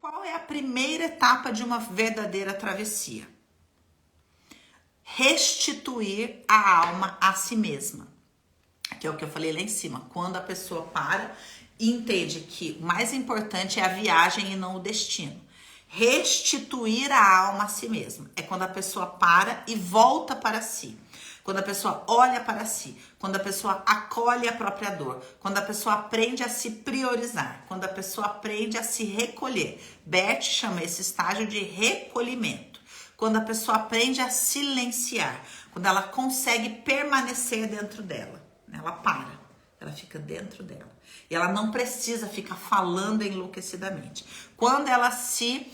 Qual é a primeira etapa de uma verdadeira travessia? Restituir a alma a si mesma. Que é o que eu falei lá em cima. Quando a pessoa para e entende que o mais importante é a viagem e não o destino. Restituir a alma a si mesma. É quando a pessoa para e volta para si. Quando a pessoa olha para si, quando a pessoa acolhe a própria dor, quando a pessoa aprende a se priorizar, quando a pessoa aprende a se recolher. Bert chama esse estágio de recolhimento. Quando a pessoa aprende a silenciar, quando ela consegue permanecer dentro dela. Ela para, ela fica dentro dela. E ela não precisa ficar falando enlouquecidamente. Quando ela se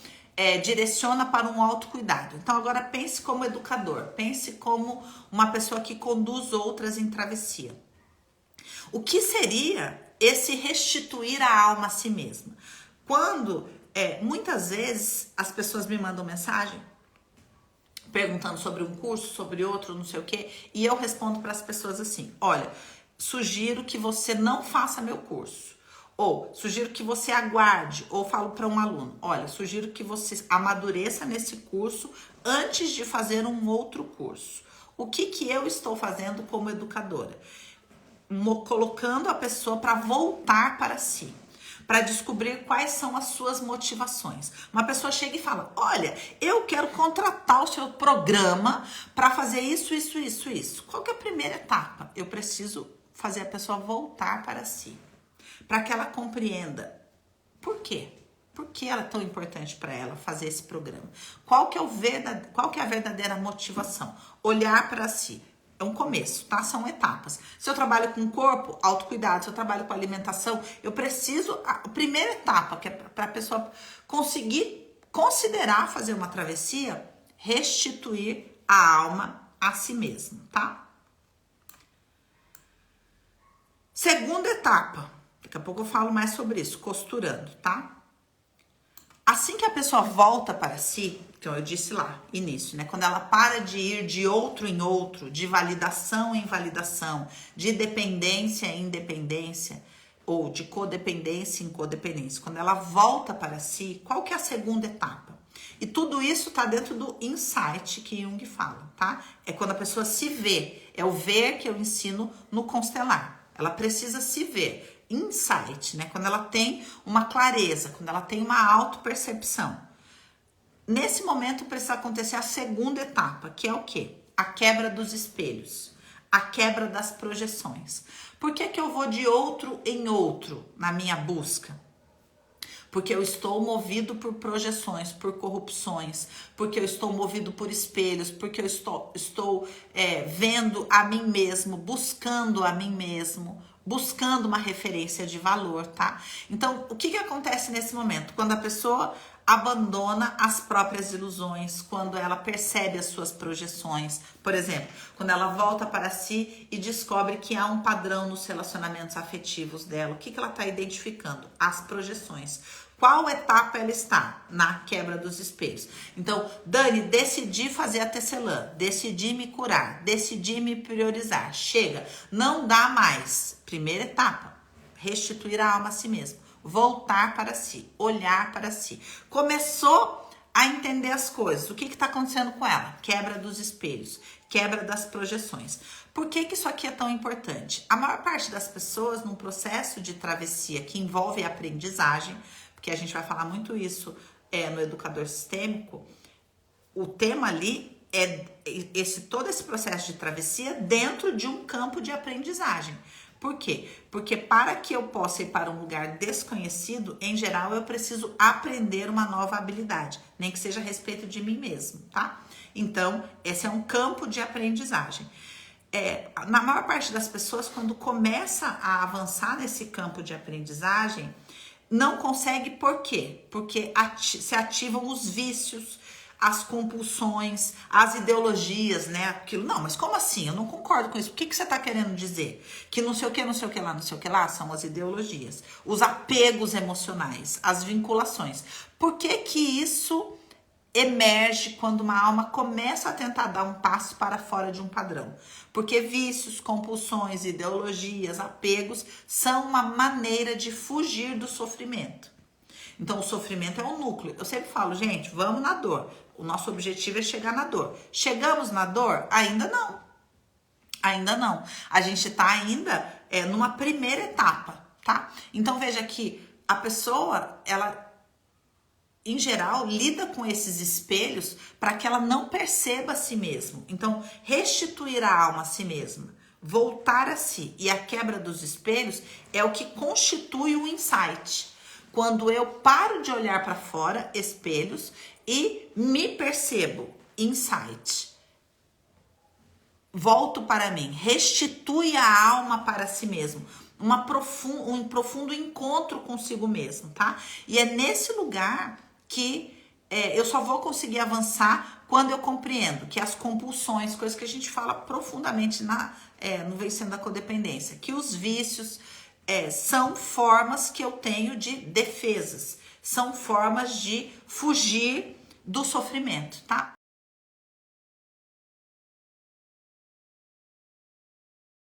direciona para um autocuidado. Então agora pense como educador, pense como uma pessoa que conduz outras em travessia. O que seria esse restituir a alma a si mesma? Quando muitas vezes as pessoas me mandam mensagem perguntando sobre um curso, sobre outro, não sei o quê, e eu respondo para as pessoas assim: olha, sugiro que você não faça meu curso. Ou sugiro que você aguarde, ou falo para um aluno: olha, sugiro que você amadureça nesse curso antes de fazer um outro curso. O que eu estou fazendo como educadora? Colocando a pessoa para voltar para si, para descobrir quais são as suas motivações. Uma pessoa chega e fala: olha, eu quero contratar o seu programa para fazer isso, isso, isso, isso. Qual que é a primeira etapa? Eu preciso fazer a pessoa voltar para si, para que ela compreenda por quê. Por que ela é tão importante para ela fazer esse programa? Qual que é a verdadeira motivação? Olhar para si. É um começo, tá? São etapas. Se eu trabalho com o corpo, autocuidado. Se eu trabalho com alimentação, eu preciso... A primeira etapa, que é para a pessoa conseguir considerar fazer uma travessia, restituir a alma a si mesma, tá? Segunda etapa. Daqui a pouco eu falo mais sobre isso, costurando, tá? Assim que a pessoa volta para si, que eu disse lá, início, né? Quando ela para de ir de outro em outro, de validação em validação, de dependência em independência, ou de codependência em codependência, quando ela volta para si, qual que é a segunda etapa? E tudo isso tá dentro do insight que Jung fala, tá? É quando a pessoa se vê, é o ver que eu ensino no constelar. Ela precisa se ver. Insight, né? Quando ela tem uma clareza, quando ela tem uma autopercepção. Nesse momento precisa acontecer a segunda etapa, que é o quê? A quebra dos espelhos, a quebra das projeções. Por que eu vou de outro em outro na minha busca? Porque eu estou movido por projeções, por corrupções, porque eu estou movido por espelhos, porque eu estou vendo a mim mesmo, buscando a mim mesmo, buscando uma referência de valor, tá? Então, o que acontece nesse momento? Quando a pessoa abandona as próprias ilusões, quando ela percebe as suas projeções. Por exemplo, quando ela volta para si e descobre que há um padrão nos relacionamentos afetivos dela. O que ela está identificando? As projeções. Qual etapa ela está? Na quebra dos espelhos. Então, Dani, decidi fazer a tecelã, decidi me curar, decidi me priorizar. Chega, não dá mais. Primeira etapa, restituir a alma a si mesmo. Voltar para si, olhar para si. Começou a entender as coisas. O que está acontecendo com ela? Quebra dos espelhos, quebra das projeções. Por que isso aqui é tão importante? A maior parte das pessoas, num processo de travessia que envolve aprendizagem, porque a gente vai falar muito isso no educador sistêmico, o tema ali é todo esse processo de travessia dentro de um campo de aprendizagem. Por quê? Porque para que eu possa ir para um lugar desconhecido, em geral, eu preciso aprender uma nova habilidade, nem que seja a respeito de mim mesmo, tá? Então, esse é um campo de aprendizagem. Na maior parte das pessoas, quando começa a avançar nesse campo de aprendizagem, não consegue por quê? Porque se ativam os vícios, as compulsões, as ideologias, né? Aquilo, não, mas como assim? Eu não concordo com isso. O que você está querendo dizer? Que não sei o que, não sei o que lá, não sei o que lá, são as ideologias. Os apegos emocionais, as vinculações. Por que isso emerge quando uma alma começa a tentar dar um passo para fora de um padrão? Porque vícios, compulsões, ideologias, apegos são uma maneira de fugir do sofrimento. Então, o sofrimento é o núcleo. Eu sempre falo, gente, vamos na dor. O nosso objetivo é chegar na dor. Chegamos na dor? Ainda não. Ainda não. A gente tá ainda numa primeira etapa, tá? Então, veja que a pessoa, ela, em geral, lida com esses espelhos para que ela não perceba a si mesma. Então, restituir a alma a si mesma, voltar a si. E a quebra dos espelhos é o que constitui o insight. Quando eu paro de olhar para fora, espelhos, e me percebo, insight. Volto para mim, restitui a alma para si mesmo. Um profundo encontro consigo mesmo, tá? E é nesse lugar que eu só vou conseguir avançar quando eu compreendo que as compulsões, coisas que a gente fala profundamente no Vencendo a Codependência, que os vícios são formas que eu tenho de defesas, são formas de fugir do sofrimento, tá?